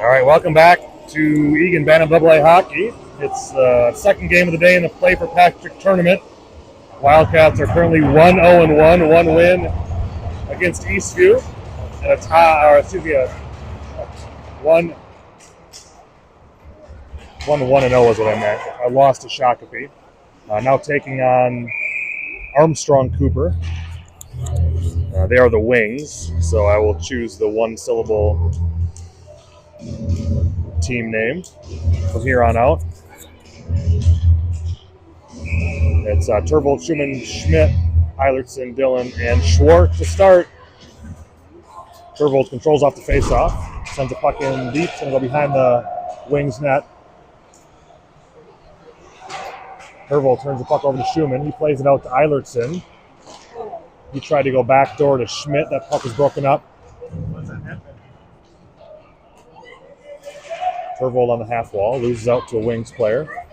All right, welcome back to Eagan Bantam AA Hockey. It's the second game of the day in the Play for Patrick tournament. Wildcats are currently 1-0-1, one win against Eastview, and a tie, or excuse me, a 1-1-0 is what I meant. I lost to Shakopee. Now taking on Armstrong Cooper. They are the Wings, so I will choose the one-syllable team name from here on out. It's Turvold, Schumann, Schmidt, Eilertson, Dillon, and Schwartz to start. Turvold controls off the face-off, sends a puck in deep, and go behind the Wings net. Turvold turns the puck over to Schumann. He plays it out to Eilertson. He tried to go backdoor to Schmidt. That puck was broken up. Turvold on the half wall, loses out to a Wings player.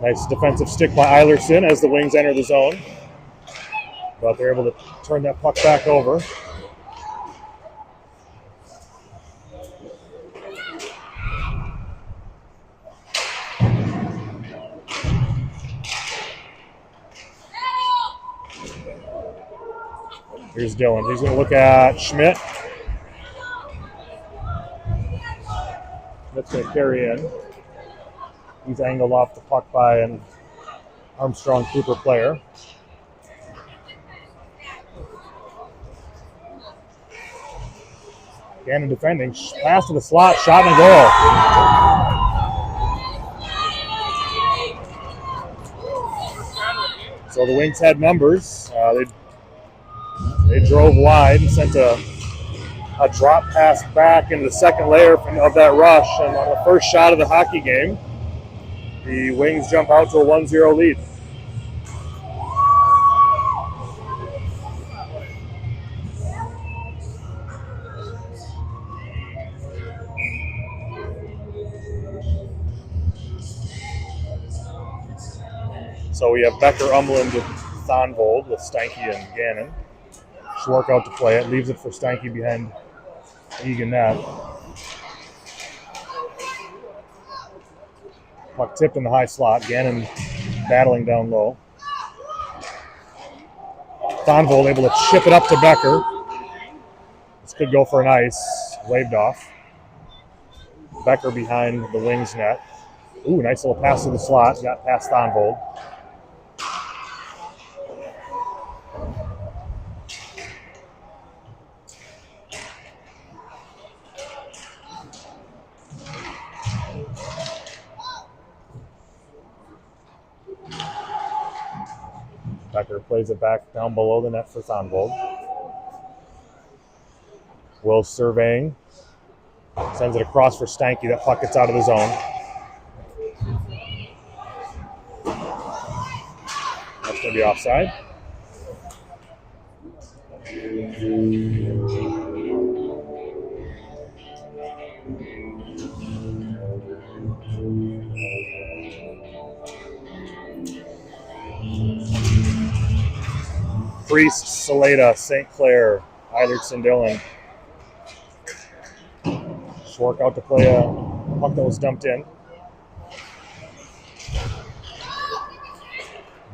Nice defensive stick by Eilertson as the Wings enter the zone. But they're able to turn that puck back over. Here's Dillon. He's going to look at Schmidt. Schmidt's going to carry in. He's angled off the puck by an Armstrong Cooper player. Gannon defending. Pass to the slot. Shot and goal. So the Wings had numbers. They drove wide and sent a drop pass back into the second layer of that rush. And on the first shot of the hockey game, the Wings jump out to a 1-0 lead. So we have Becker, Umland, and Thonvold with Steinke and Gannon. Schwartz out to play it, leaves it for Steinke behind Eagan net. Puck tipped in the high slot. Gannon battling down low. Thonvold able to chip it up to Becker. This could go for an ice. Waved off. Becker behind the Wings net. Ooh, nice little pass to the slot. Got past Thonvold. Becker plays it back down below the net for Thonvold. Will's surveying. Sends it across for Steinke. That puck gets out of the zone. That's going to be offside. Priest, Saleda, St. Clair, Eilertson, Dillon. Schwartz out to play a puck that was dumped in.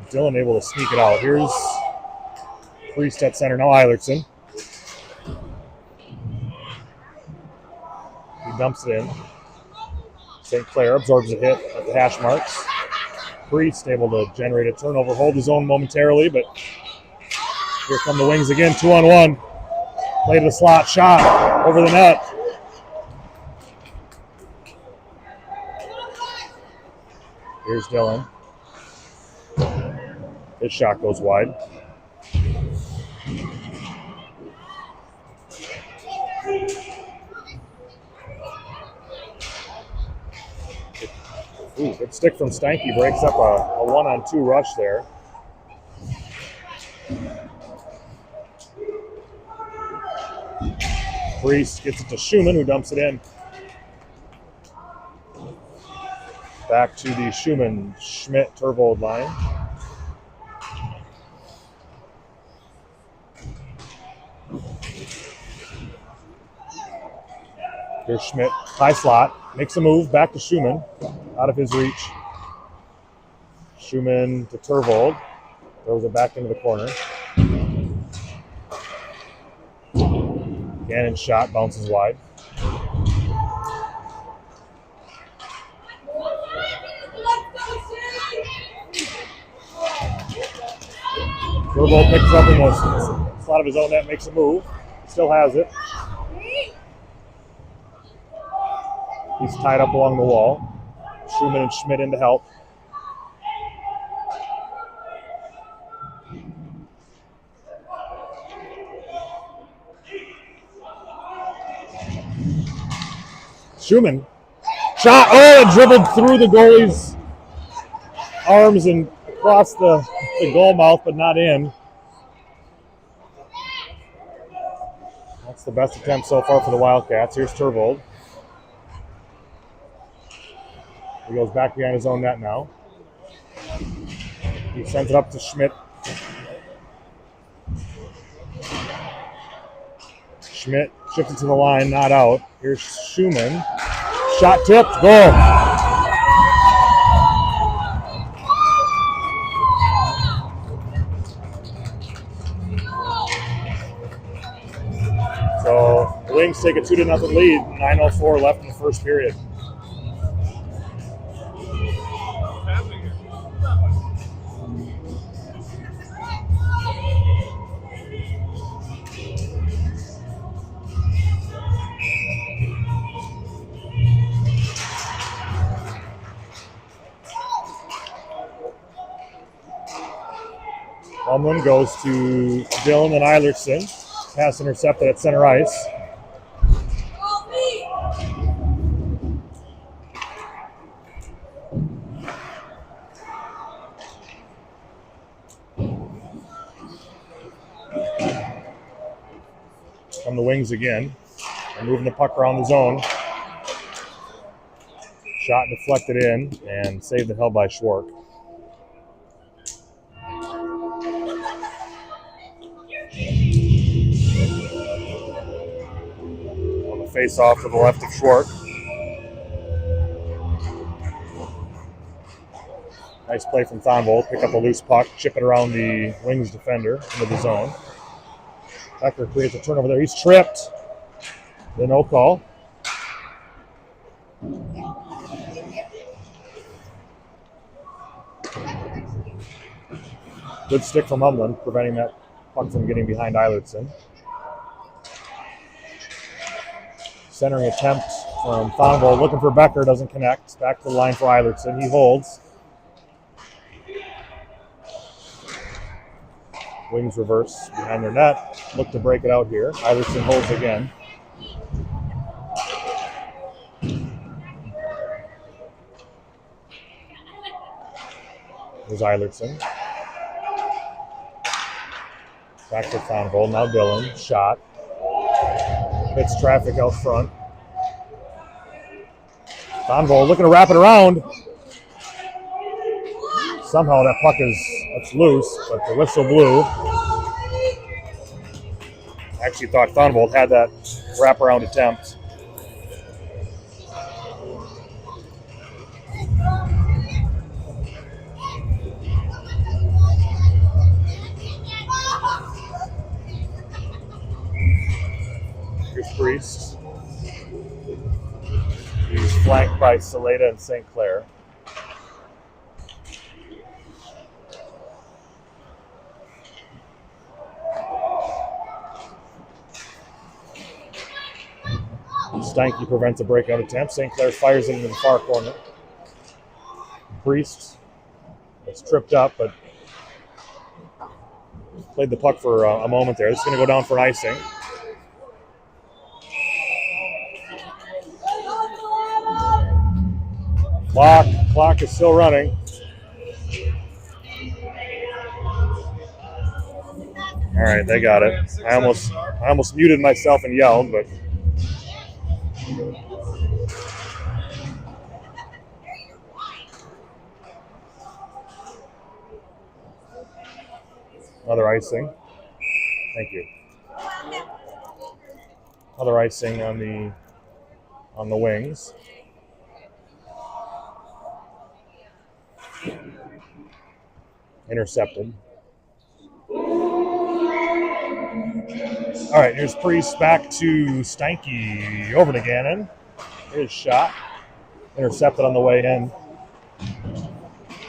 Dillon able to sneak it out. Here's Priest at center. Now Eilertson. He dumps it in. St. Clair absorbs a hit at the hash marks. Priest able to generate a turnover, hold his own momentarily, but here come the Wings again, 2-on-1. Play to the slot, shot over the net. Here's Dillon. His shot goes wide. Ooh, good stick from Steinke. Breaks up a 1-on-2 rush there. Priest gets it to Schumann, who dumps it in. Back to the Schumann, Schmidt, Turvold line. Here's Schmidt, high slot, makes a move, back to Schumann, out of his reach. Schumann to Turvold, throws it back into the corner. Gannon shot, bounces wide. Turvold picks up in the slot of his own net, makes a move, still has it. He's tied up along the wall. Schumann and Schmidt in to help. Schumann shot, it dribbled through the goalie's arms and across the goal mouth, but not in. That's the best attempt so far for the Wildcats. Here's Turvold. He goes back behind his own net now. He sends it up to Schmidt. Schmidt shifted to the line, not out. Here's Schumann. Shot tipped, goal. So the Wings take a 2-0 lead. 9:04 left in the first period. Umlin goes to Dillon and Eilertson. Pass intercepted at center ice. From the Wings again. They're moving the puck around the zone. Shot deflected in and saved and held by Schwark. On the face-off to the left of Schwark. Nice play from Thonvold. Pick up a loose puck, chip it around the Wings defender into the zone. Becker creates a turnover there. He's tripped. The no call. Good stick from Umlin, preventing that puck from getting behind Eilertson. Centering attempt from Thonvold, looking for Becker, doesn't connect. Back to the line for Eilertson. He holds. Wings reverse behind their net. Look to break it out here. Eilertson holds again. There's Eilertson. Back to Thonvold. Now Dillon. Shot. Hits traffic out front. Thonvold looking to wrap it around. Somehow that puck it's loose, but the whistle blew. I actually thought Thonvold had that wraparound attempt. Here's Priest. He's flanked by Saleda and St. Clair. Steinke prevents a breakout attempt. St. Clair fires it into the far corner. Priest is tripped up, but played the puck for a moment there. This is going to go down for an icing. Clock is still running. All right, they got it. I almost muted myself and yelled, but another icing. Thank you. Another icing on the on the wings. Intercepted. All right, here's Priest back to Steinke. Over to Gannon. His shot. Intercepted on the way in.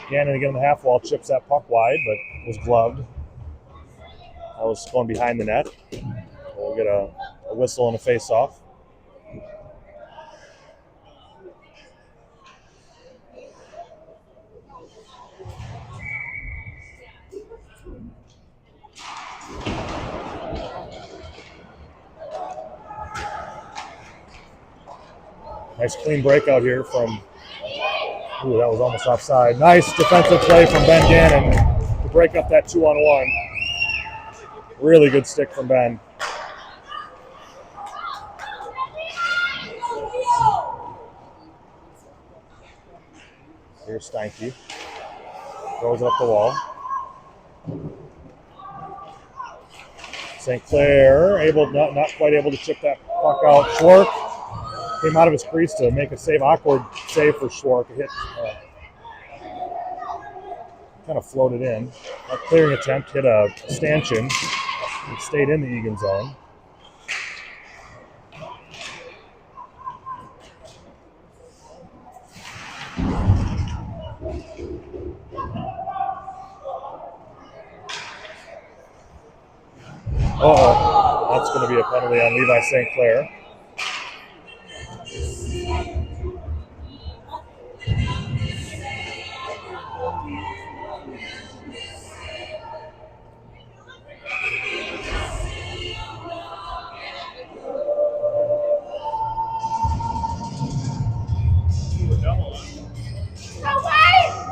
Gannon again in the half wall, chips that puck wide, but was gloved. That was going behind the net. We'll get a whistle and a face-off. Nice clean breakout here from, ooh, that was almost offside. Nice defensive play from Ben Gannon to break up that 2-on-1. Really good stick from Ben. Here's Steinke. Throws it up the wall. St. Clair not quite able to chip that puck out. Schwark came out of his crease to make a save. Awkward save for Schwark. It hit, kind of floated in. That clearing attempt hit a stanchion. It stayed in the Eagan zone. Uh-oh, that's going to be a penalty on Levi St. Clair.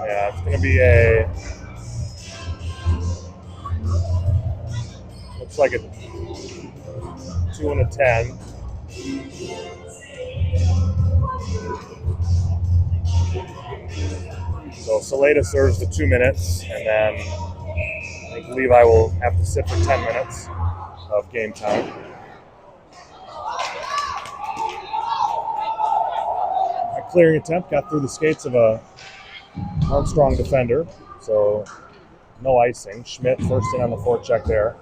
Yeah, it's going to be a... Looks like a 2 and a 10. So Saleda serves the 2 minutes, and then I think Levi will have to sit for 10 minutes of game time. A clearing attempt got through the skates of a Armstrong defender, so no icing. Schmidt first in on the forecheck there.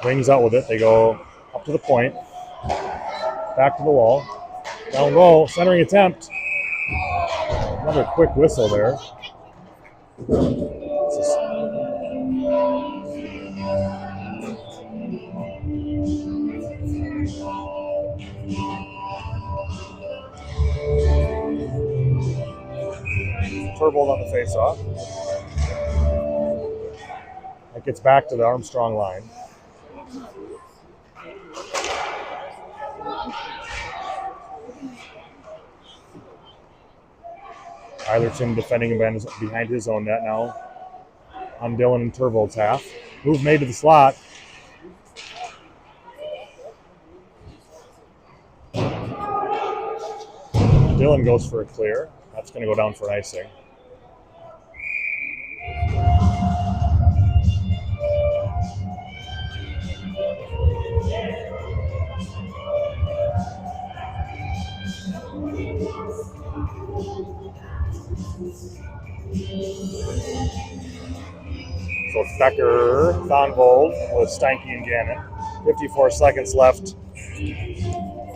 Wings out with it. They go up to the point, back to the wall, down low, centering attempt. Another quick whistle there. Turbold on the face-off. That gets back to the Armstrong line. Eilerton defending behind his own net now on Dylan and Turvold's half. Move made to the slot. Dylan goes for a clear. That's going to go down for an icing. So it's Becker, Thonvold with Steinke and Gannon. 54 seconds left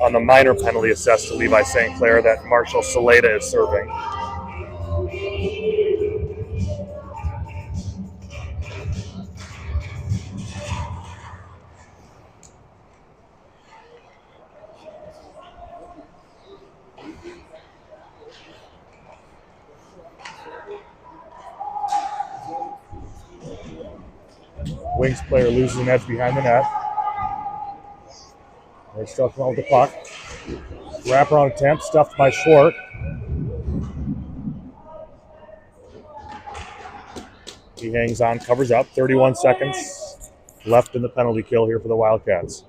on the minor penalty assessed to Levi St. Clair that Marshall Saleda is serving. Wings player loses an edge behind the net. They still come out with the puck. Wraparound attempt, stuffed by Schwark. He hangs on, covers up. 31 seconds left in the penalty kill here for the Wildcats.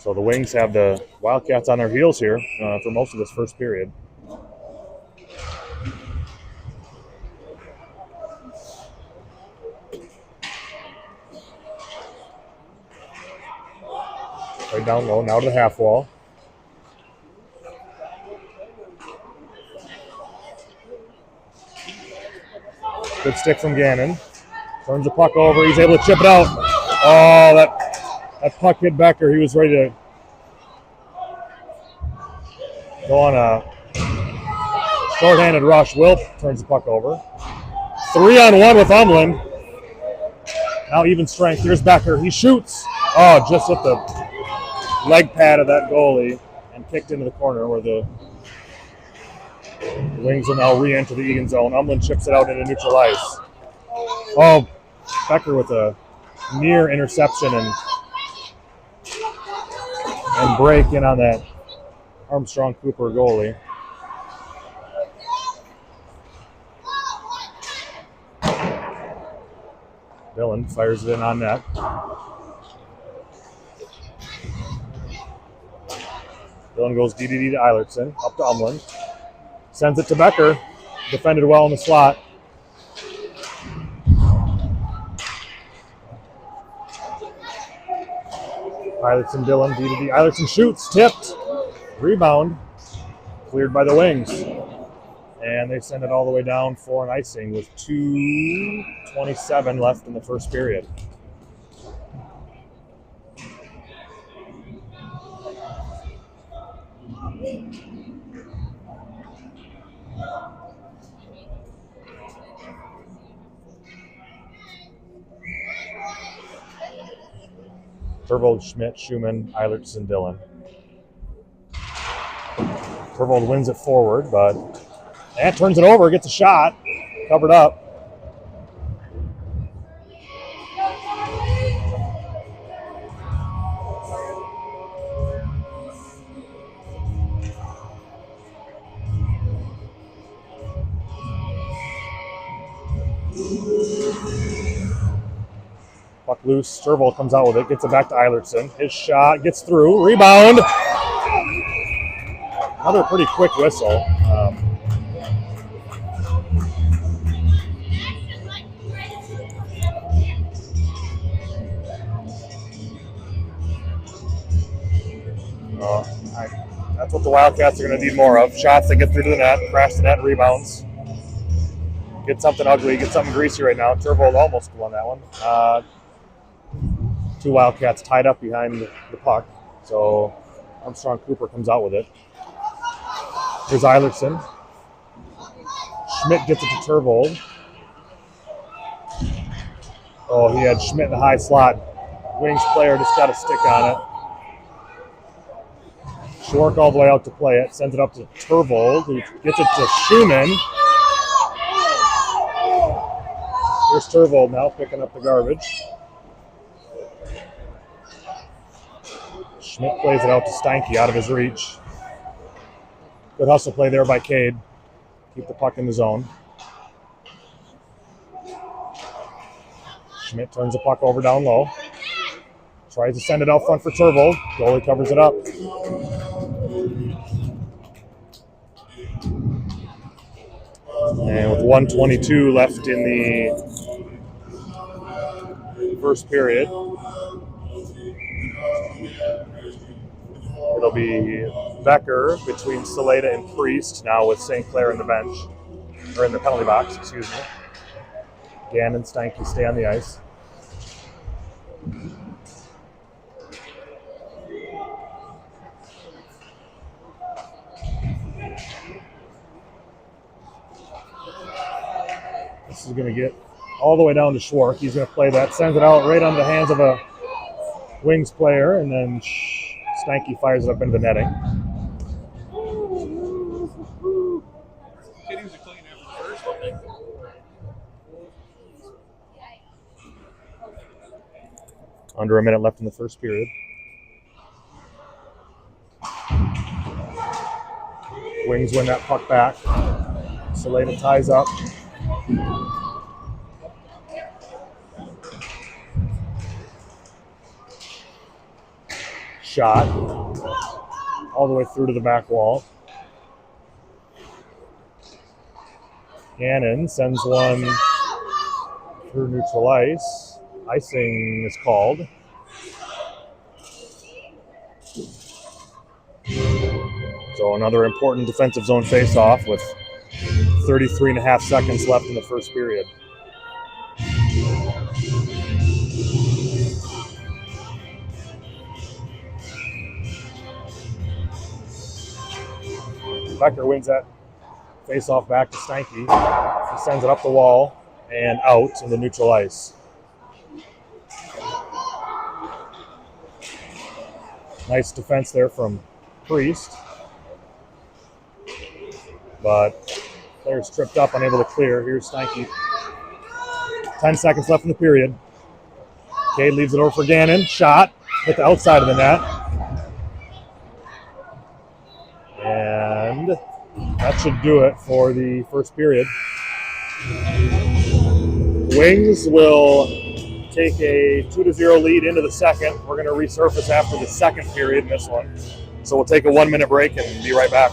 So the Wings have the Wildcats on their heels here for most of this first period. Right down low, now to the half wall. Good stick from Gannon. Turns the puck over. He's able to chip it out. Oh, that puck hit Becker. He was ready to go on a short-handed rush. Wilp turns the puck over. 3-on-1 with Umland. Now even strength. Here's Becker. He shoots. Oh, just hit the leg pad of that goalie and kicked into the corner where the Wings will now re-enter the Eagan zone. Umland chips it out into neutral ice. Oh, Becker with a near interception and break in on that Armstrong Cooper goalie. Dillon fires it in on net. Dillon goes DDD to Eilertson, up to Umland. Sends it to Becker. Defended well in the slot. Eilertson, Dillon, DDD. Eilertson shoots, tipped. Rebound. Cleared by the Wings. And they send it all the way down for an icing with 2:27 left in the first period. Turvold, Schmidt, Schumann, Eilertson, Dillon. Turvold wins it forward, but and turns it over, gets a shot, covered up. Puck loose, Turvold comes out with it, gets it back to Eilertson. His shot gets through, rebound. Another pretty quick whistle. That's what the Wildcats are going to need more of. Shots that get through to the net, crash the net, rebounds. Get something ugly, get something greasy right now. Turvold almost won that one. Two Wildcats tied up behind the puck. So Armstrong Cooper comes out with it. Here's Eilertson. Schmidt gets it to Turvold. Oh, he had Schmidt in the high slot. Wings player just got a stick on it. Schwark all the way out to play it. Sends it up to Turvold, who gets it to Schumann. Here's Turvold now picking up the garbage. Schmidt plays it out to Steinke, out of his reach. Good hustle play there by Cade. Keep the puck in the zone. Schmidt turns the puck over down low. Tries to send it out front for Turvold. Goalie covers it up. And with 1:22 left in the first period, it'll be Becker between Saleda and Priest, now with St. Clair in the bench, or in the penalty box, excuse me. Gannon and Steinke stay on the ice. This is going to get all the way down to Schwark. He's going to play that, sends it out right onto the hands of a Wings player, and then Steinke fires it up into the netting. Under a minute left in the first period. Wings win that puck back. Saleda ties up. shot all the way through to the back wall. Gannon sends one through neutral ice. Icing is called. So another important defensive zone face-off with 33 and a half seconds left in the first period. Becker wins that face-off back to Steinke. He sends it up the wall and out into neutral ice. Nice defense there from Priest. But players tripped up, unable to clear. Here's Steinke. 10 seconds left in the period. Cade leaves it over for Gannon. Shot. Hit the outside of the net. And that should do it for the first period. Wings will take a 2-0 lead into the second. We're going to resurface after the second period in this one. So we'll take a 1-minute break and be right back.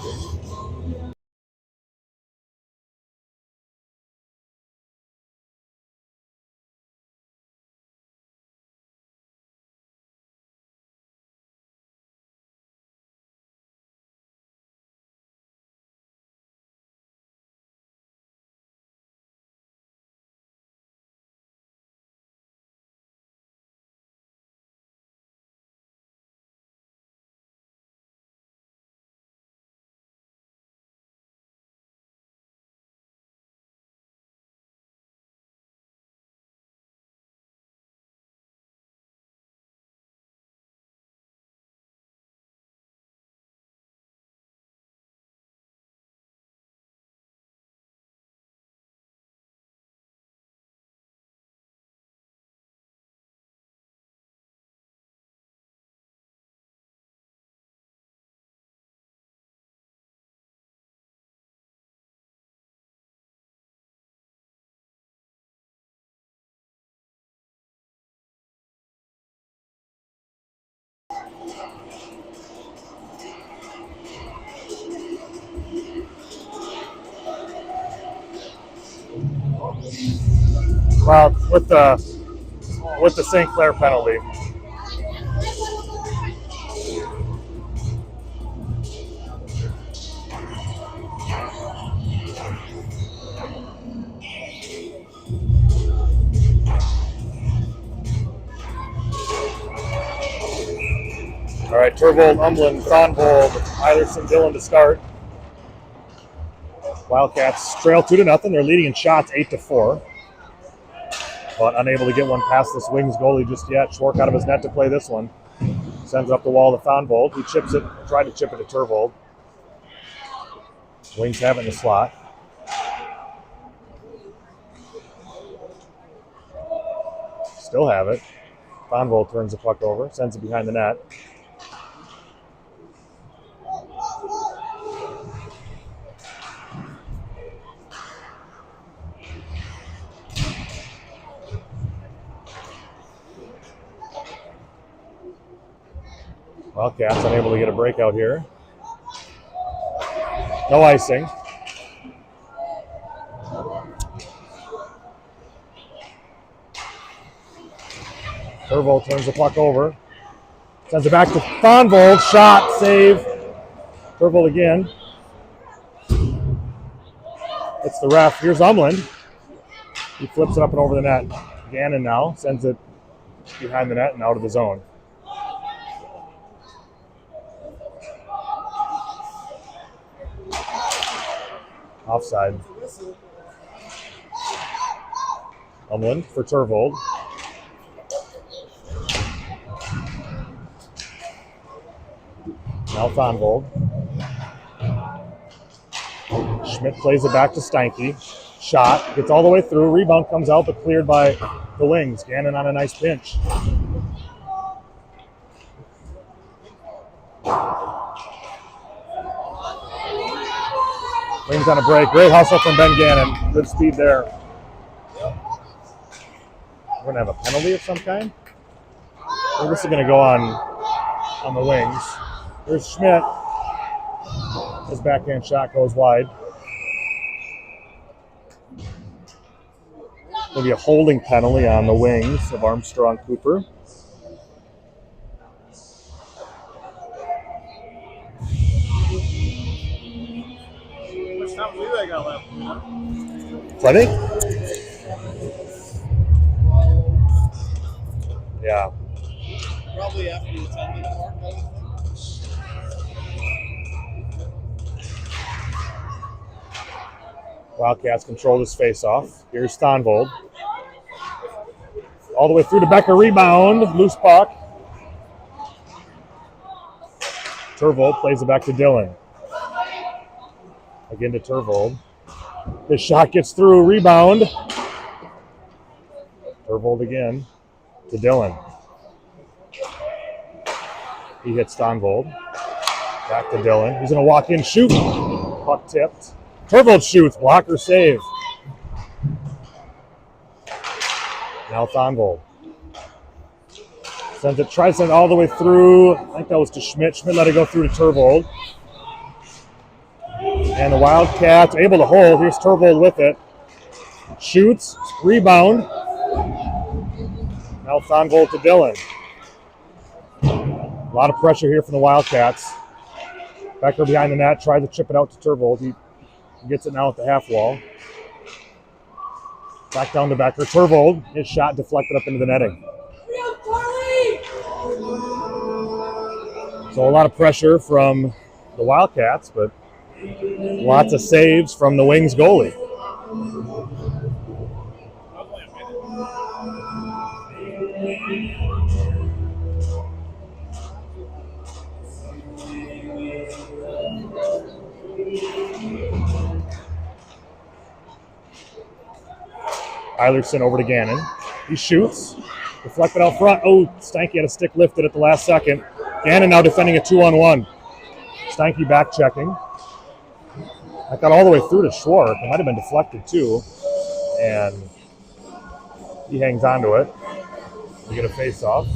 Well, with the St. Clair penalty. All right, Turvold, Umland, Thonvold, Eilerson, Dillon to start. Wildcats trail 2-0. They're leading in shots 8-4. But unable to get one past this Wings goalie just yet. Schwark out of his net to play this one. Sends it up the wall to Thonvold. He chips it, tried to chip it to Turvold. Wings have it in the slot. Still have it. Thonvold turns the puck over, sends it behind the net. Wildcats unable to get a breakout here. No icing. Turvold turns the puck over. Sends it back to Thonvold. Shot, save. Turvold again. It's the ref. Here's Umland. He flips it up and over the net. Gannon now sends it behind the net and out of the zone. Offside. Umland for Turvold. Now Thonvold. Schmidt plays it back to Steinke. Shot, gets all the way through. Rebound comes out, but cleared by the Wings. Gannon on a nice pinch. Wings on a break. Great hustle from Ben Gannon. Good speed there. We're going to have a penalty of some kind? Or this is going to go on on the wings. Here's Schmidt. His backhand shot goes wide. There'll be a holding penalty on the wings of Armstrong Cooper. Much time do they got left? Plenty? Yeah. Probably after the 10-minute mark, I would think. Wildcats control this face-off. Here's Stonvold. All the way through to Becker, rebound, loose puck. Turvold plays it back to Dillon. Again to Turvold. This shot gets through, rebound. Turvold again to Dillon. He hits Stonvold. Back to Dillon. He's going to walk in, shoot. Puck tipped. Turvold shoots, blocker save. Now Thonvold. Sends it, tries to send it all the way through. I think that was to Schmidt. Schmidt let it go through to Turvold. And the Wildcats able to hold. Here's Turvold with it. Shoots, rebound. Now Thonvold to Dillon. A lot of pressure here from the Wildcats. Becker behind the net, tries to chip it out to Turvold. He gets it now at the half wall. Back down to Becker. Turvold, his shot deflected up into the netting. So a lot of pressure from the Wildcats, but lots of saves from the Wings goalie. Eilertson over to Gannon. He shoots. Deflected out front. Oh, Steinke had a stick lifted at the last second. Gannon now defending a 2-on-1. Steinke back checking. That got all the way through to Schwartz. It might have been deflected too. And he hangs on to it. We get a face-off.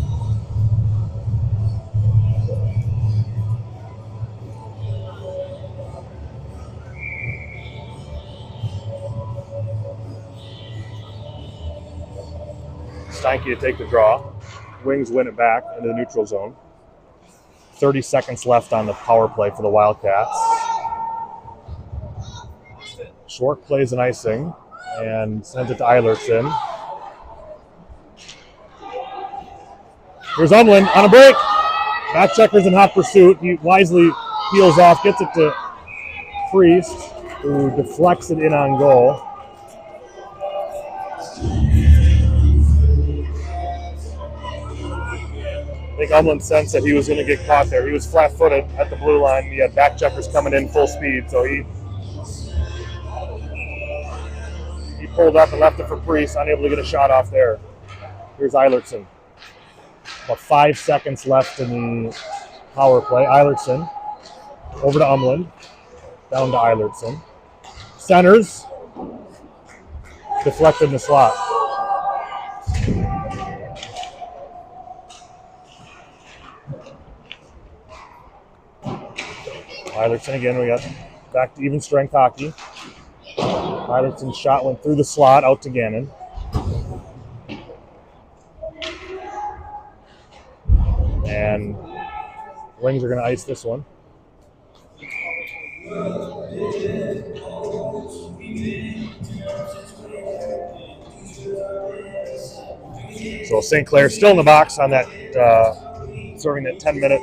Steinke to take the draw. Wings win it back into the neutral zone. 30 seconds left on the power play for the Wildcats. Schwartz plays an icing and sends it to Eilertson. Here's Umland on a break. Back checkers in hot pursuit. He wisely peels off, gets it to Priest, who deflects it in on goal. I think Umland sensed that he was going to get caught there. He was flat-footed at the blue line. He had back checkers coming in full speed, so he pulled up and left it for Priest, unable to get a shot off there. Here's Eilertson. About 5 seconds left in the power play. Eilertson over to Umland, down to Eilertson. Centers, deflected in the slot. Eilertson again, we got back to even strength hockey. Eilertson's shot went through the slot, out to Gannon. And Wings are going to ice this one. So St. Clair still in the box on that, serving that 10-minute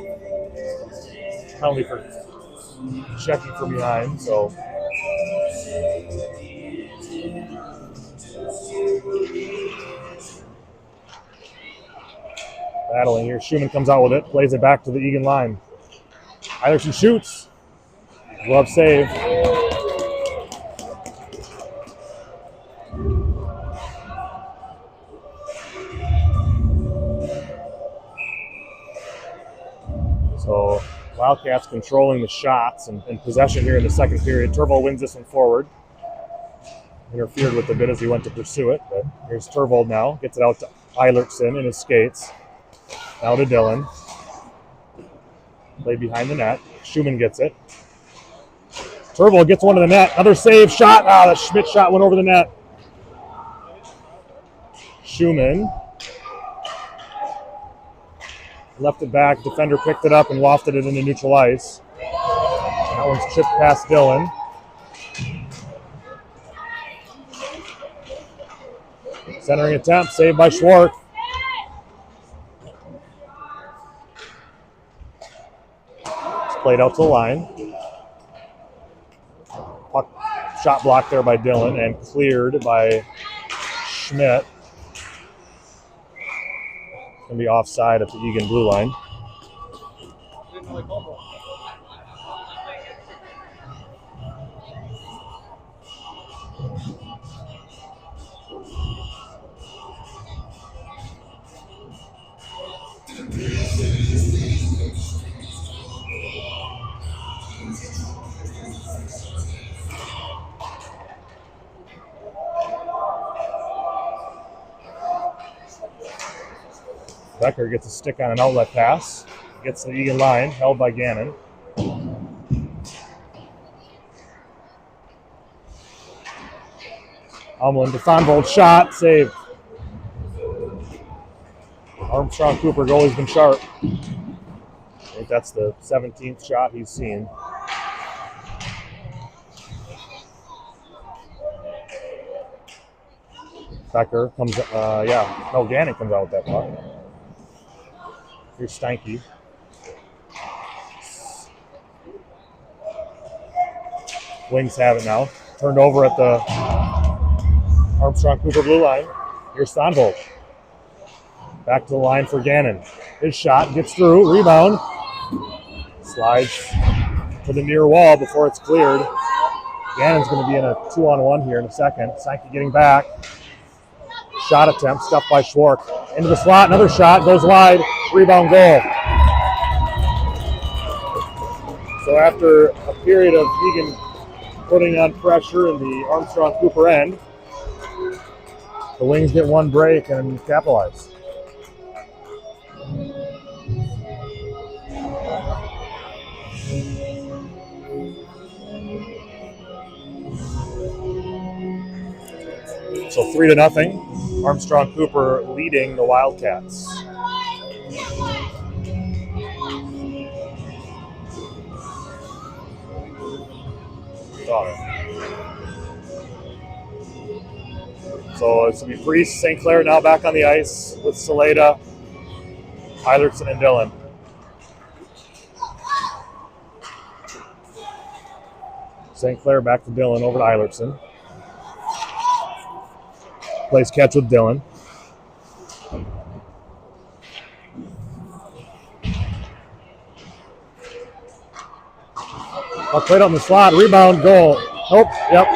penalty for checking from behind. So battling here. Schumann comes out with it, plays it back to the Eagan line. Eilertson shoots. Glove save. So Wildcats controlling the shots and possession here in the second period. Turvold wins this one forward. Interfered with a bit as he went to pursue it, but here's Turvold now. Gets it out to Eilertson in his skates. Now to Dillon. Played behind the net. Schumann gets it. Turbo gets one to the net. Another save shot. That Schmidt shot went over the net. Schumann left it back. Defender picked it up and wafted it into neutral ice. That one's chipped past Dylan. Centering attempt, saved by Schwartz. It's played out to the line. Puck shot blocked there by Dylan and cleared by Schmidt. It's going to be offside at the Eagan blue line. Becker gets a stick on an outlet pass. Gets the Eagan line, held by Gannon. Umlin to Thonvold shot, saved. Armstrong Cooper goalie's been sharp. I think that's the 17th shot he's seen. Becker comes, Gannon comes out with that puck. Here's Steinke. Wings have it now. Turned over at the Armstrong Cooper blue line. Here's Thonvold. Back to the line for Gannon. His shot gets through. Rebound. Slides to the near wall before it's cleared. Gannon's going to be in a 2-on-1 here in a second. Steinke getting back. Shot attempt, stuffed by Schwartz. Into the slot, another shot, goes wide, rebound goal. So after a period of Eagan putting on pressure in the Armstrong Cooper end, the Wings get one break and capitalize. So 3-0. Armstrong Cooper leading the Wildcats. So it's going to be Priest, St. Clair now back on the ice with Saleda, Eilertson, and Dillon. St. Clair back to Dillon over to Eilertson. Plays catch with Dillon. Played on the slot. Rebound, goal. Nope, yep.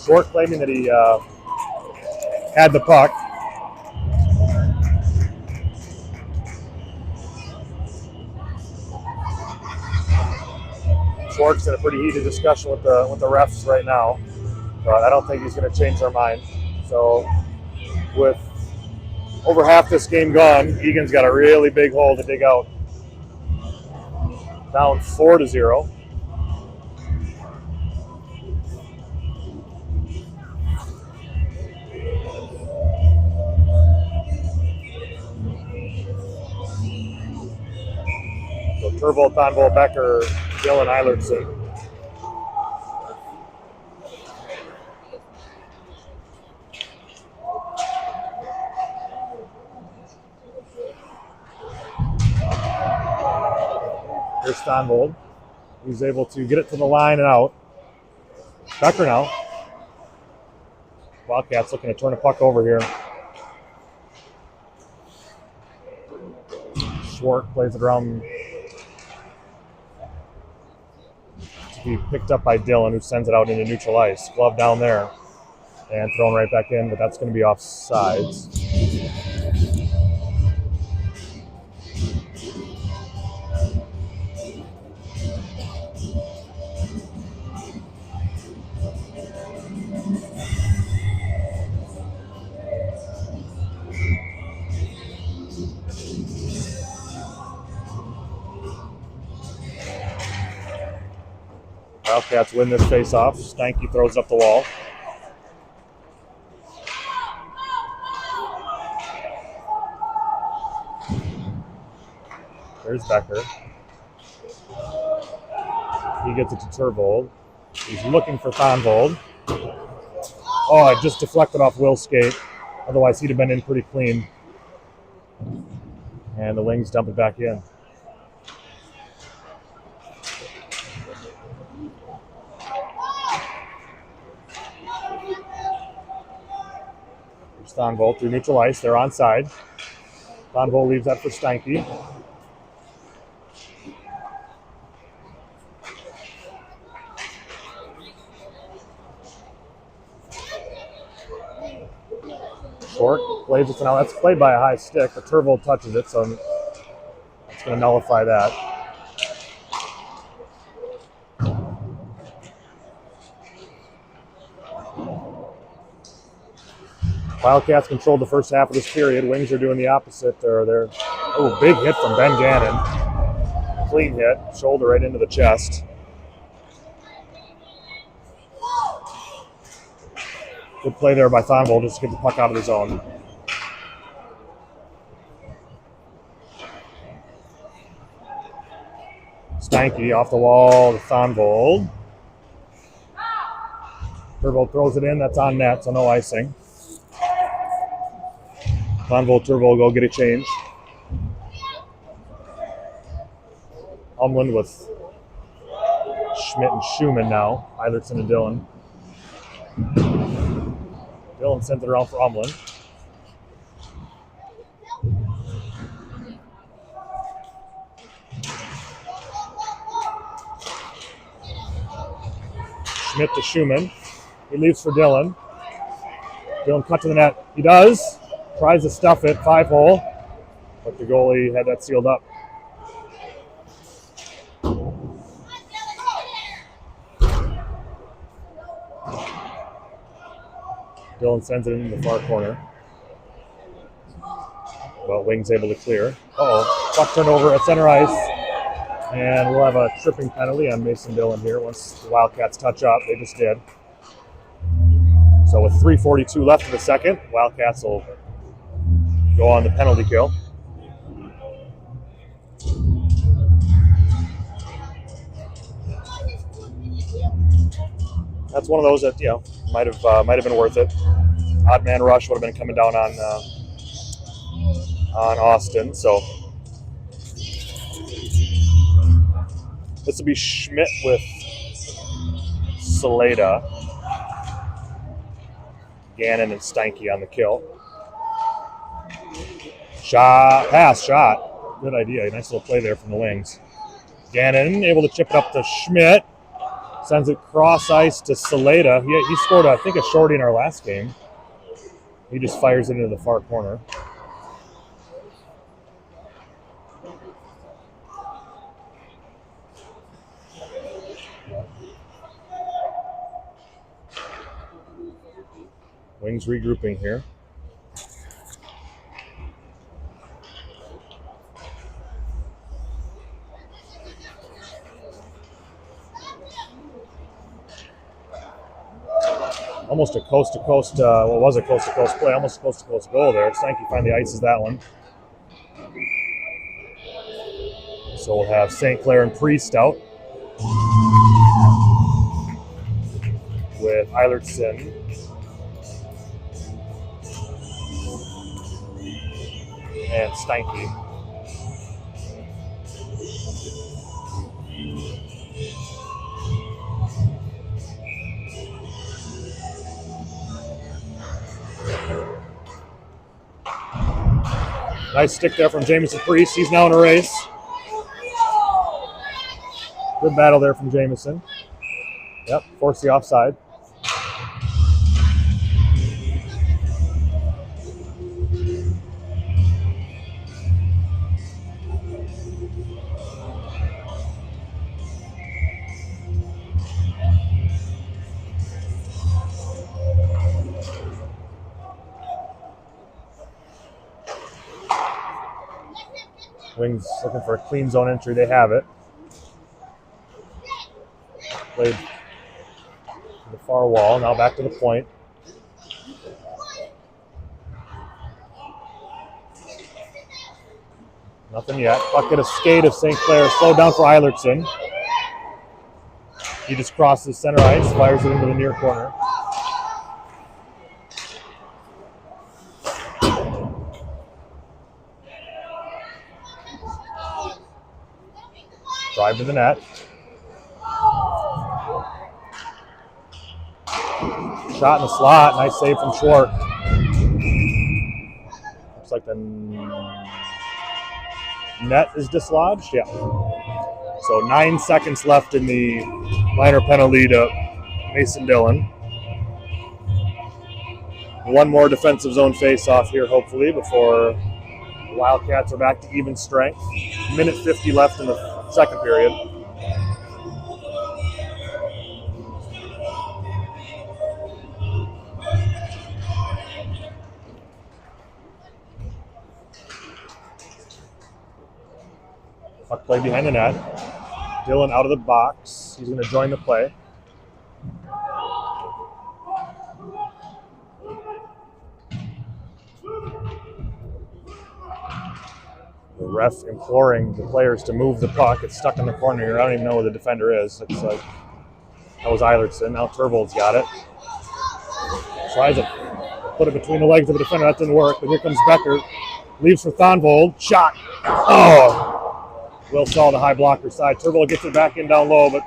Short claiming that he had the puck. Schwartz in a pretty heated discussion with the refs right now, but I don't think he's going to change their mind. So, with over half this game gone, Eagan's got a really big hole to dig out. Down 4-0. So Turbo, Thonvold, Becker, Dylan, Eilertson. Here's Thonvold. He's able to get it to the line and out. Becker now. Wildcats looking to turn a puck over here. Schwartz plays it around. To be picked up by Dillon, who sends it out into neutral ice. Glove down there and thrown right back in, but that's going to be offsides. Wildcats win this face-off. Stanky throws it up the wall. There's Becker. He gets it to Turvold. He's looking for Thonvold. Oh, it just deflected off Will's skate. Otherwise, he'd have been in pretty clean. And the Wings dump it back in. There's Thonvold through neutral ice. They're onside. Thonvold leaves that for Steinke. Short plays it to now. That's played by a high stick, but Turvold touches it, so it's going to nullify that. Wildcats controlled the first half of this period. Wings are doing the opposite. Oh, big hit from Ben Gannon. Clean hit, shoulder right into the chest. Good play there by Thonvold just to get the puck out of the zone. Steinke off the wall to Thonvold. Turvold throws it in. That's on net, so no icing. Thonvold, Turvold go get a change. Umland with Schmidt and Schumann now. Eilertson and Dillon. Dillon sent it around for Umland. Schmidt to Schumann. He leaves for Dillon. Dillon cut to the net. He does. Tries to stuff it. 5-hole. But the goalie had that sealed up. Dillon sends it into the far corner. Well, Wings able to clear. Uh-oh. Puck turned over at center ice. And we'll have a tripping penalty on Mason Dillon here once the Wildcats touch up. They just did. So with 3:42 left in the second, Wildcats will go on the penalty kill. That's one of those that, might have been worth it. Odd man rush would have been coming down on Austin. So this will be Schmidt with Saleda, Gannon and Steinke on the kill. Shot. Good idea. Nice little play there from the Wings. Gannon able to chip it up to Schmidt. Sends it cross ice to Saleda. He scored, I think, a shorty in our last game. He just fires it into the far corner. Wings regrouping here. Almost a coast-to-coast, was a coast-to-coast play, almost a coast-to-coast goal there. Steinke finally ices that one. So we'll have St. Clair and Priest out with Eilertson and Steinke. Nice stick there from Jamison Priest. He's now in a race. Good battle there from Jamison. Yep, forced the offside. Wings looking for a clean zone entry. They have it. Played to the far wall. Now back to the point. Nothing yet. Bucket of skate of St. Clair. Slowed down for Eilertson. He just crosses center ice, fires it into the near corner. Drive to the net. Shot in the slot. Nice save from Schwartz. Looks like the net is dislodged. Yeah. So 9 seconds left in the minor penalty to Mason Dillon. One more defensive zone face-off here, hopefully, before the Wildcats are back to even strength. Minute 50 left in the second period. Puck play behind the net. Dillon out of the box. He's going to join the play. The ref imploring the players to move the puck. It's stuck in the corner here. I don't even know where the defender is. Looks like that was Eilertson. Now Turvold's got it. Tries to put it between the legs of the defender. That didn't work. But here comes Becker. Leaves for Thonvold. Shot. Oh! Will saw the high blocker side. Turvold gets it back in down low, but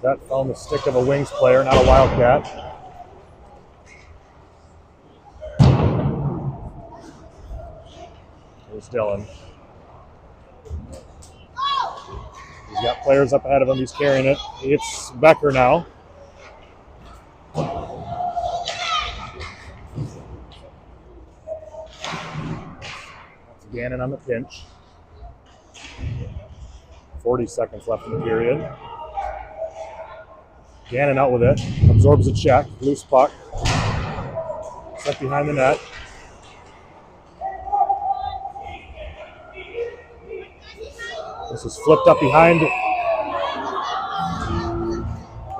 that found the stick of a Wings player, not a Wildcat. Here's Dillon. He's got players up ahead of him. He's carrying it. It's Becker now. That's Gannon on the pinch. 40 seconds left in the period. Gannon out with it. Absorbs a check. Loose puck. Set behind the net. This is flipped up behind the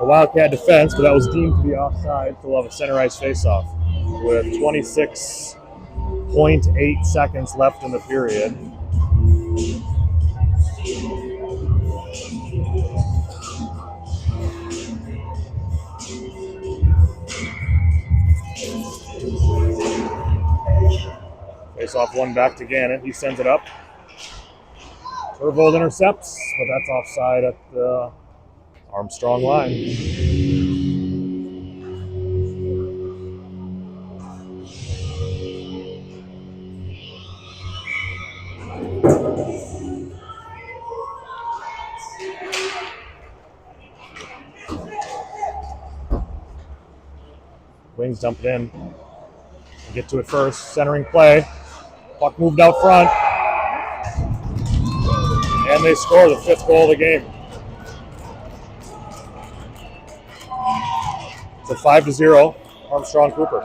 Wildcat defense, but that was deemed to be offside. So we'll have a center ice faceoff with 26.8 seconds left in the period. Face off one back to Gannon. He sends it up. Turvold intercepts, but that's offside at the Armstrong line. Wings dump it in. Get to it first. Centering play. Puck moved out front. And they score the 5th goal of the game. So 5-0, Armstrong Cooper.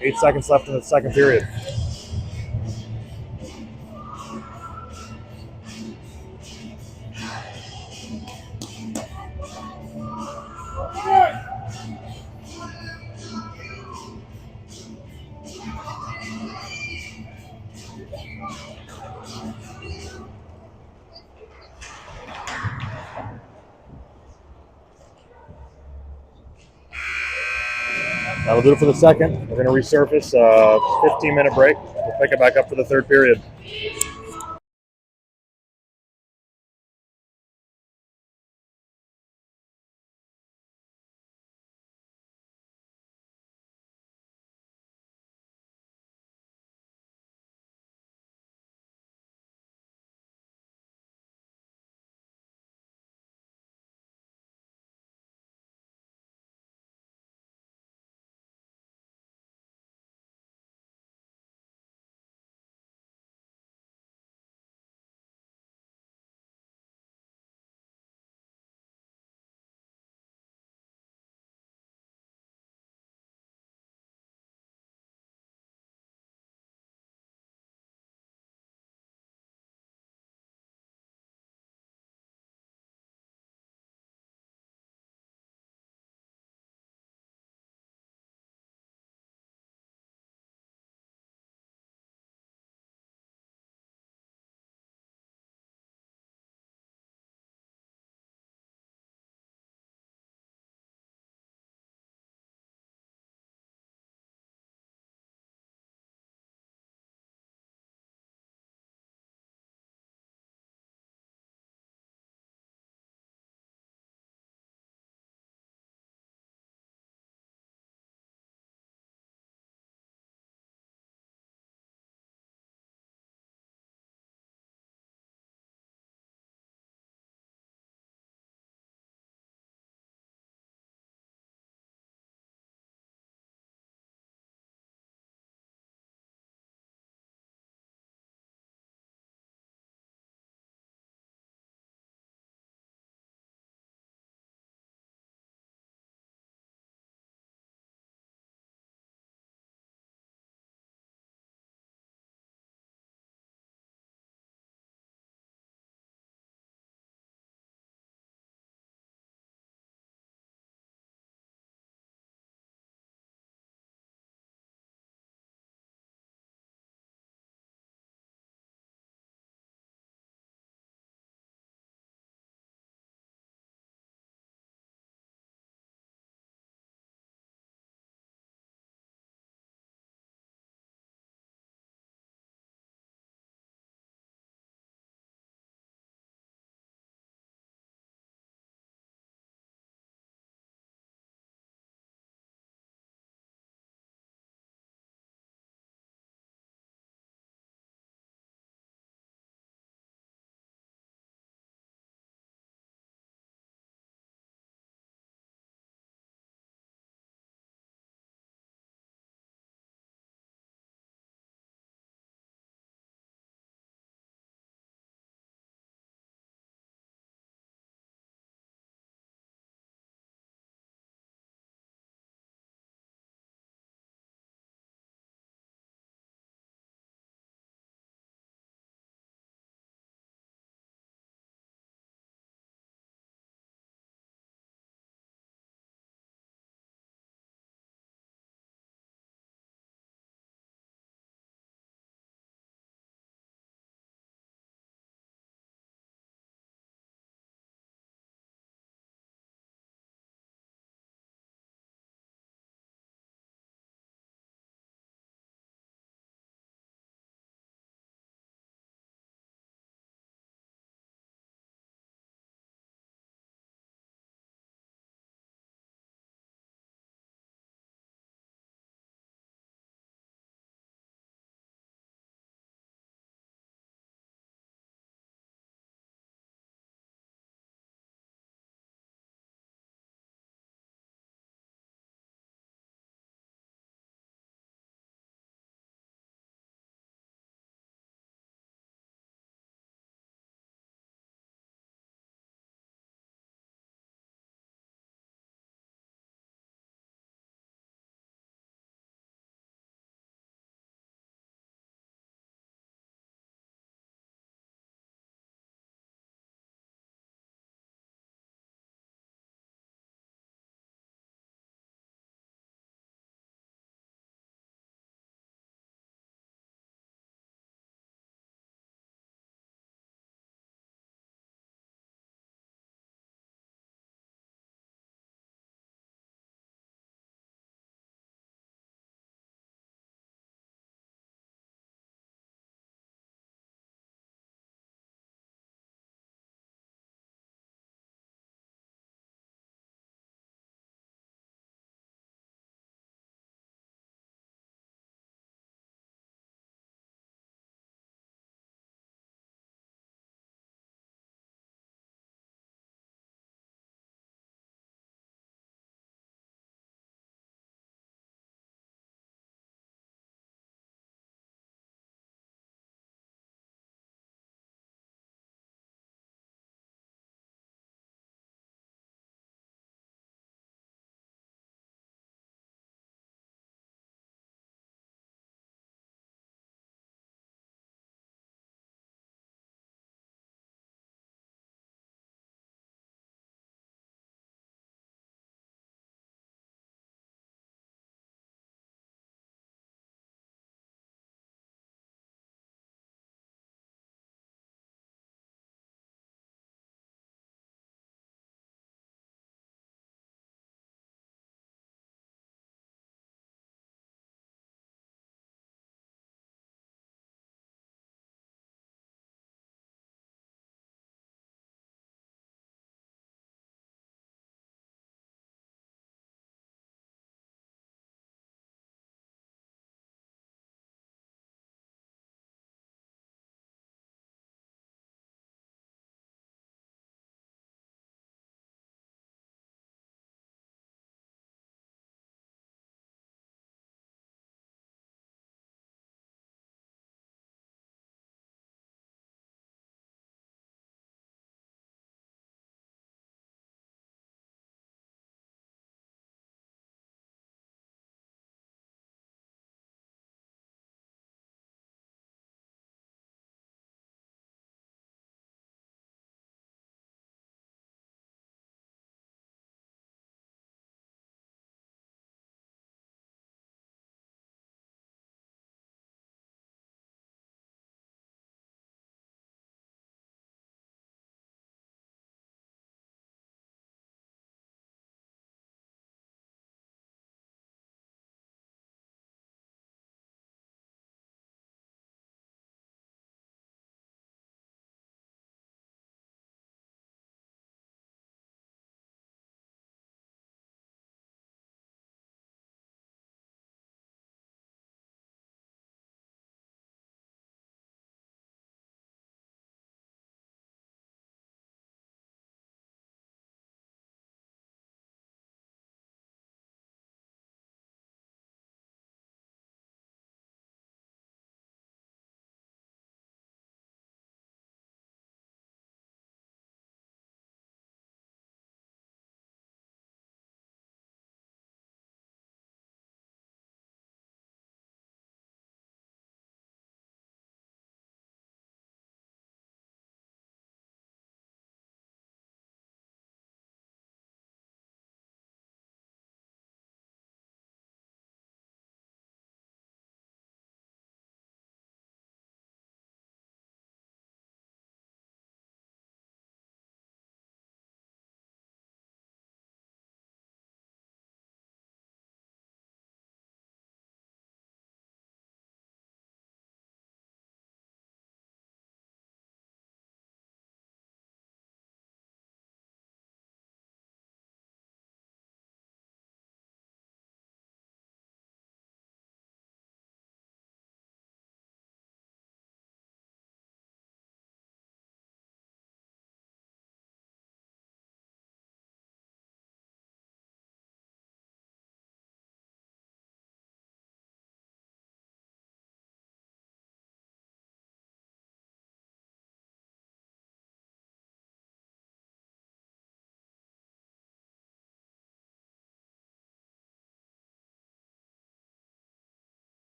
8 seconds left in the second period. That'll do it for the second. We're going to resurface a 15-minute break. We'll pick it back up for the third period.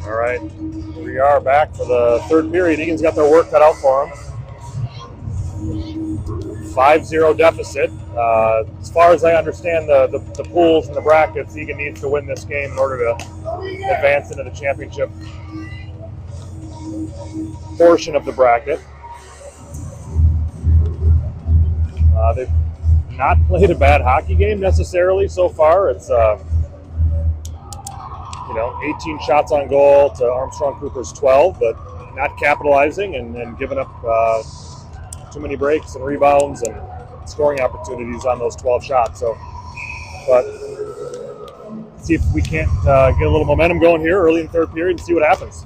All right, we are back for the third period. Eagan's got their work cut out for them. 5-0 deficit. As far as I understand the pools and the brackets, Eagan needs to win this game in order to advance into the championship portion of the bracket. They've not played a bad hockey game necessarily so far. It's 18 shots on goal to Armstrong Cooper's 12, but not capitalizing and giving up too many breaks and rebounds and scoring opportunities on those 12 shots. So, but see if we can't get a little momentum going here early in the third period and see what happens.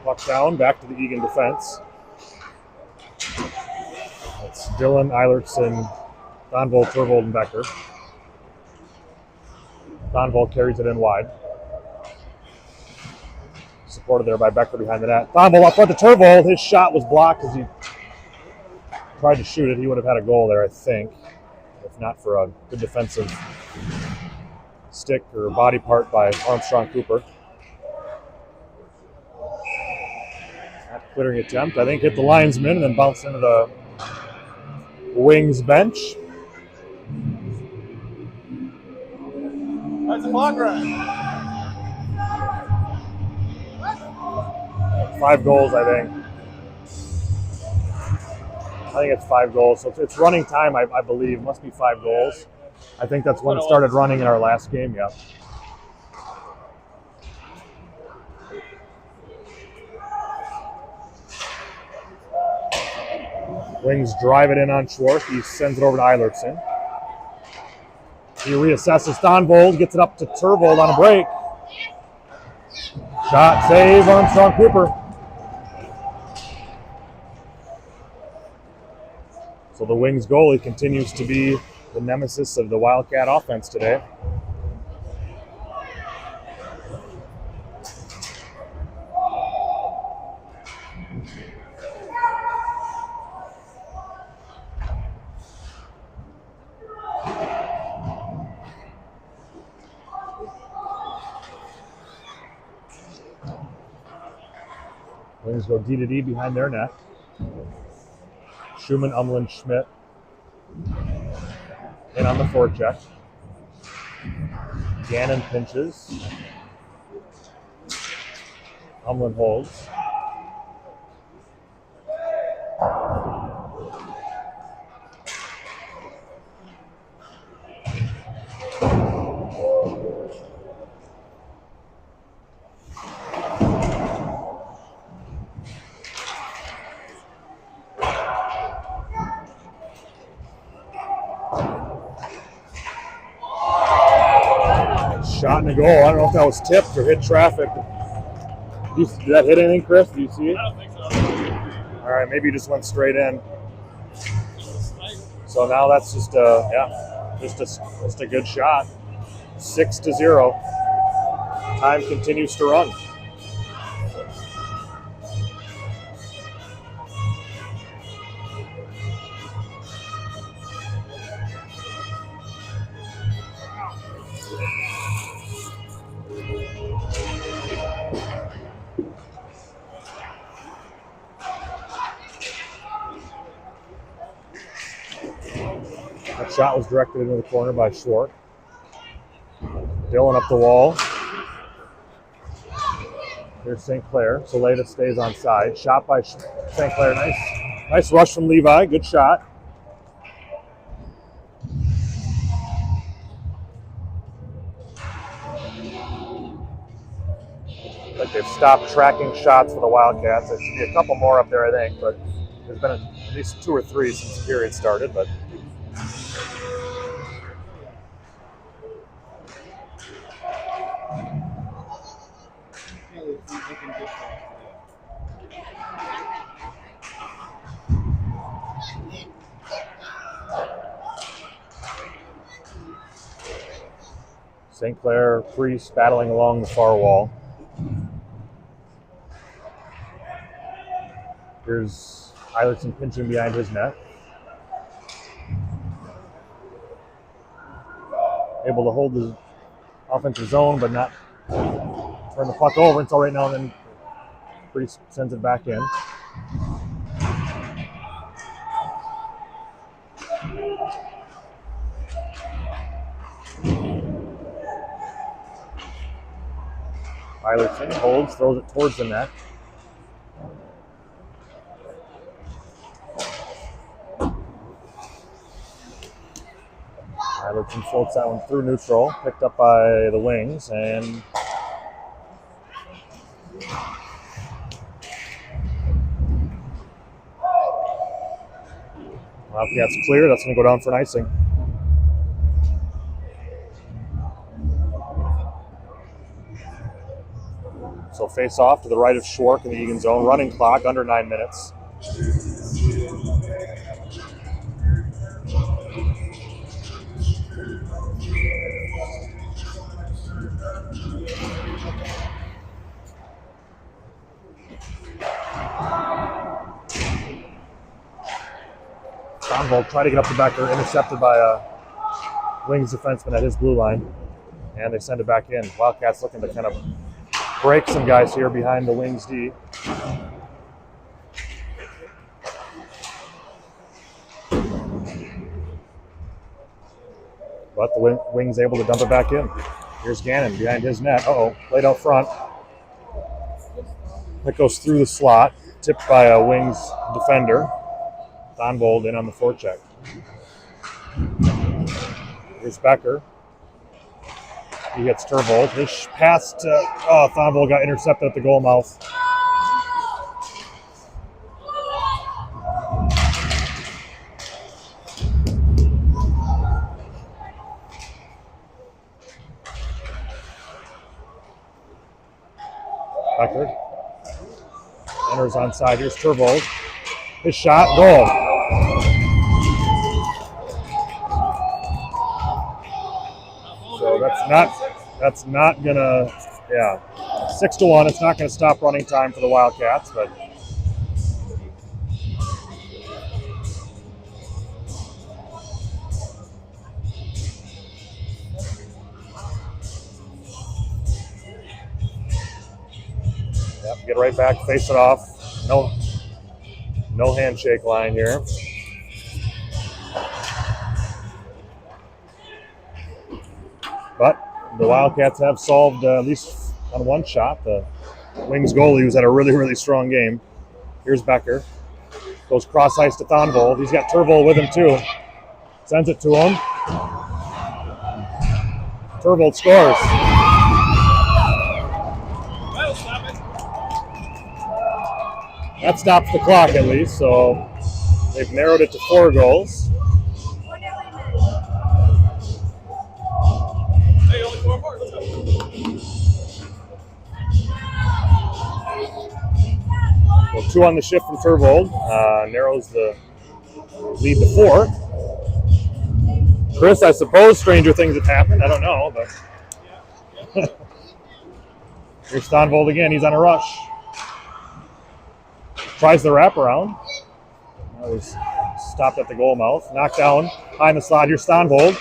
Puck down, back to the Eagan defense. It's Dylan, Eilertson, Donvold, Turvold, and Becker. Donvold carries it in wide. Supported there by Becker behind the net. Donvold up front to Turvold. His shot was blocked as he tried to shoot it. He would have had a goal there, I think, if not for a good defensive stick or body part by Armstrong Cooper. That clearing attempt, I think, hit the linesman and then bounced into the Wings bench. That's a clock run. 5 goals, I think. I think it's 5 goals. So it's running time, I believe. It must be 5 goals. I think that's when it started running in our last game, yeah. Wings drive it in on Schwartz. He sends it over to Eilertson. He reassesses Donvold, gets it up to Turvold on a break. Shot, save, Armstrong Cooper. So the Wings goalie continues to be the nemesis of the Wildcat offense today. Wings go D to D behind their net. Schumann, Umland, Schmidt in on the forecheck. Gannon pinches. Umland holds. Shot and a goal. I don't know if that was tipped or hit traffic. Did that hit anything, Chris? Do you see it? I don't think so. All right, maybe it just went straight in. So now that's just a good shot. 6-0. Time continues to run. That shot was directed into the corner by Schwartz. Dylan up the wall. Here's St. Clair. Saleta stays on side. Shot by St. Clair. Nice rush from Levi. Good shot. Like they've stopped tracking shots for the Wildcats. There should be a couple more up there, I think, but there's been at least 2 or 3 since the period started. But St. Clair, Priest battling along the far wall. Here's Eilertson pinching behind his net. able to hold the offensive zone, but not turn the puck over until right now. And then Priest sends it back in. Eilertson holds, throws it towards the net. Eilertson floats that one through neutral, picked up by the wings, and Wildcats clear. That's going to go down for an icing. So face off to the right of Schwark in the Eagan zone. Running clock, under 9 minutes. Donvold tried to get up the back there, intercepted by a Wings defenseman at his blue line. And they send it back in. Wildcats looking to kind of break some guys here behind the Wings D. But the Wings able to dump it back in. Here's Gannon behind his net. Played out front. That goes through the slot, tipped by a Wings defender. Donvold in on the forecheck. Here's Becker. He gets Turvold. His pass to Donvold got intercepted at the goal mouth. Becker enters onside. Here's Turvold. His shot, goal. So that's not gonna, 6-1. It's not gonna stop running time for the Wildcats, but get right back, face it off. No handshake line here. But the Wildcats have solved at least on one shot. The Wings goalie was had a really, really strong game. Here's Becker. Goes cross ice to Donvold. He's got Turvold with him too. Sends it to him. Turvold scores. That stops the clock at least, so they've narrowed it to 4 goals. Hey, only 4 more. Let's go. Well, 2 on the shift from Turvold. Narrows the lead to 4. Chris, I suppose stranger things have happened. I don't know, but here's Donvold again. He's on a rush. Tries the wraparound. That was stopped at the goal mouth. Knocked down behind the slot. Here's Donvold.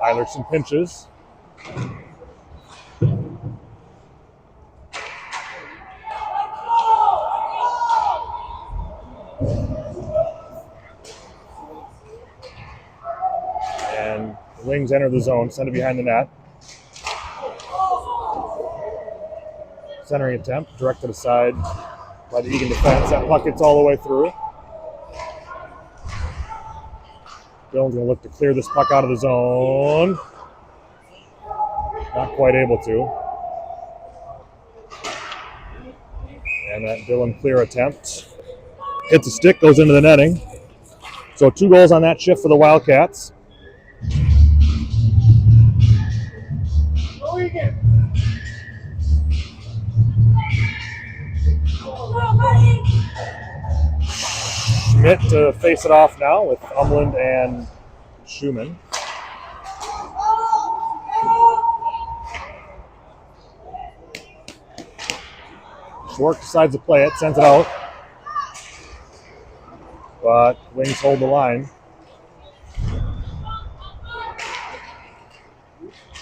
Eilertson pinches. And the Wings enter the zone, send it behind the net. Centering attempt, directed aside by the Eagan defense. That puck gets all the way through. Dillon's going to look to clear this puck out of the zone. Not quite able to. And that Dillon clear attempt hits a stick, goes into the netting. So 2 goals on that shift for the Wildcats. Schmidt to face it off now with Umland and Schumann. Schwartz decides to play it, sends it out. But Wings hold the line.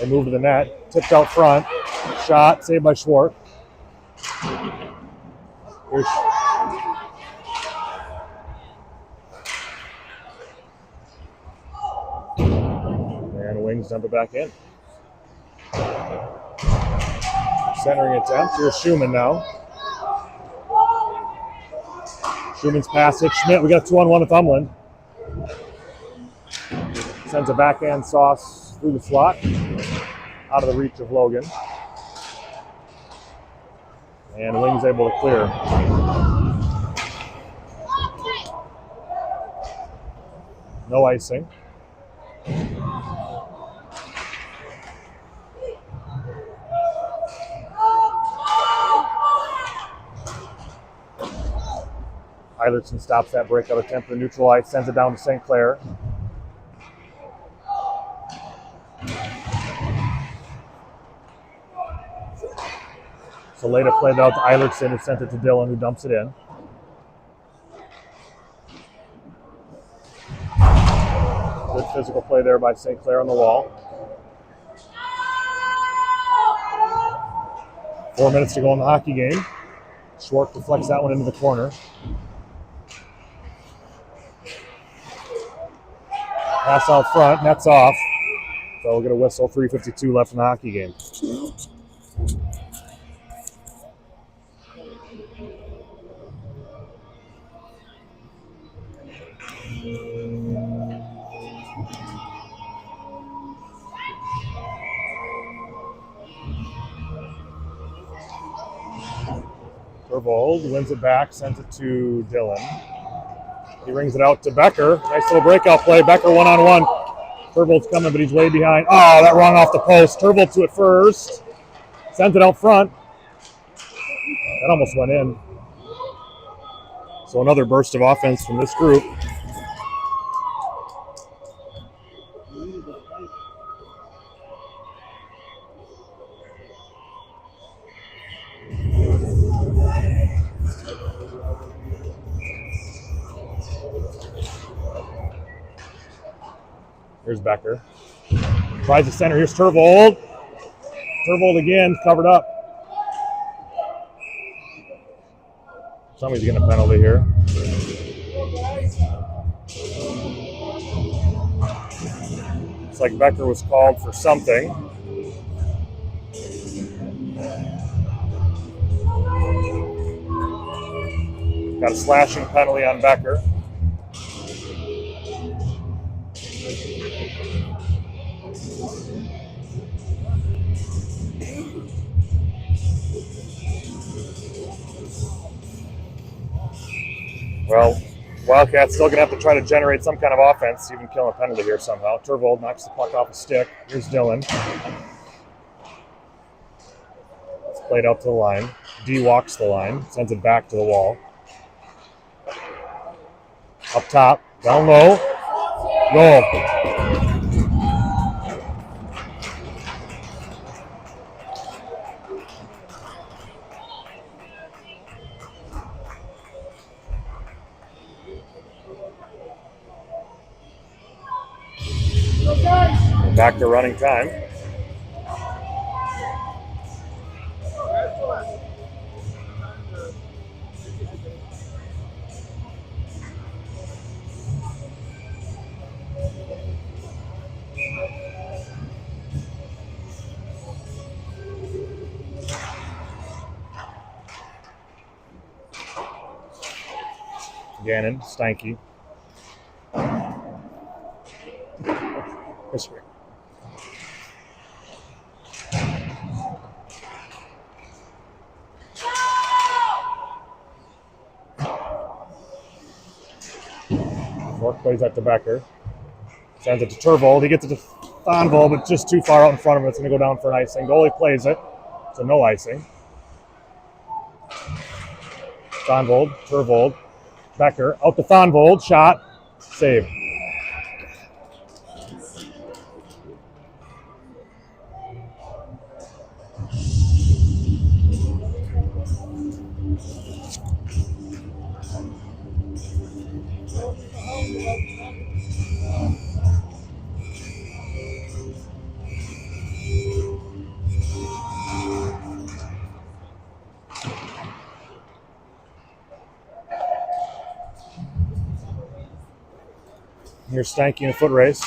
They move to the net. Tipped out front. Shot. Saved by Schwartz. And Wings dump it back in. Centering attempt. Here's Schumann now. Schumann's pass it. Schmidt, we got 2-on-1 with Umland. Sends a backhand sauce through the slot. Out of the reach of Logan. And Wings able to clear. No icing. Eilertson stops that breakout attempt to the neutral ice, sends it down to St. Clair. Saleda played out to Eilertson, who sent it to Dillon, who dumps it in. Good physical play there by St. Clair on the wall. 4 minutes to go in the hockey game. Schwartz deflects that one into the corner. Pass out front, net's off. So we'll get a whistle, 3:52 left in the hockey game. Vervold wins it back, sends it to Dillon. He rings it out to Becker. Nice little breakout play. Becker one-on-one. Vervold's coming, but he's way behind. Oh, that rung off the post. Vervold to it first. Sends it out front. That almost went in. So another burst of offense from this group. Here's Becker. Tries the center. Here's Tervold. Tervold again, covered up. Somebody's getting a penalty here. Looks like Becker was called for something. Got a slashing penalty on Becker. Well, Wildcats still going to have to try to generate some kind of offense, even kill a penalty here somehow. Tervold knocks the puck off a stick. Here's Dillon. It's played out to the line. D walks the line, sends it back to the wall. Up top, down low. Goal. Back to running time. Gannon, Steinke. This way. York plays that to Becker. Sends it to Tervold. He gets it to Thonvold, but just too far out in front of him. It's going to go down for an icing. Goalie plays it, so no icing. Thonvold, Tervold, Becker, out to Thonvold, shot, save. Here's Stanky in a foot race.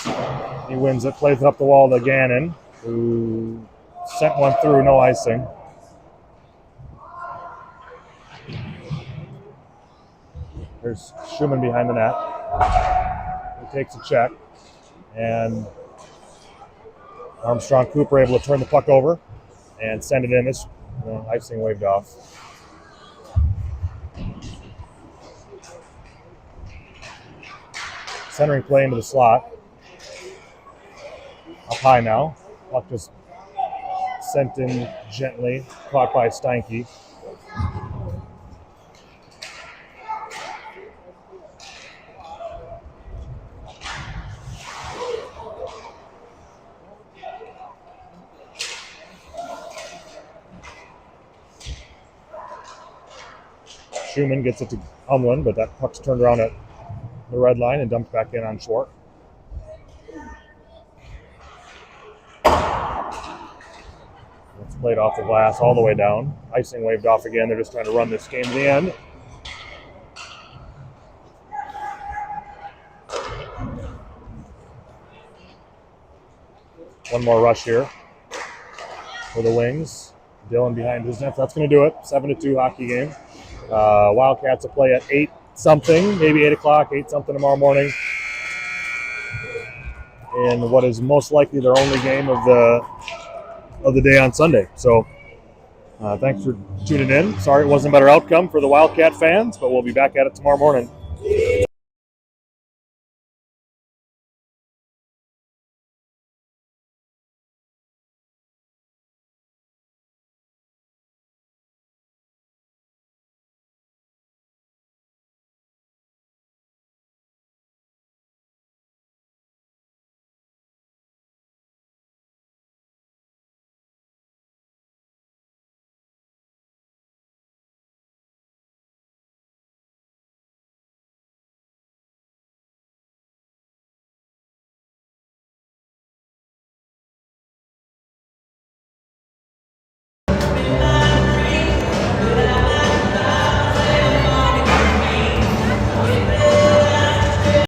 He wins it, plays it up the wall to Gannon, who sent one through, no icing. There's Schumann behind the net. He takes a check, and Armstrong Cooper able to turn the puck over and send it in. This icing waved off. Centering play into the slot. Up high now. Puck just sent in gently, caught by Steinke. Schumann gets it to Humlin, but that puck's turned around at the red line and dumped back in on Schwartz. It's played off the glass all the way down. Icing waved off again. They're just trying to run this game to the end. One more rush here for the Wings. Dylan behind his net. That's going to do it. 7-2 hockey game. Wildcats will play at 8-something, maybe 8 o'clock, 8-something tomorrow morning, in what is most likely their only game of the day on Sunday. So thanks for tuning in. Sorry it wasn't a better outcome for the Wildcat fans, but we'll be back at it tomorrow morning.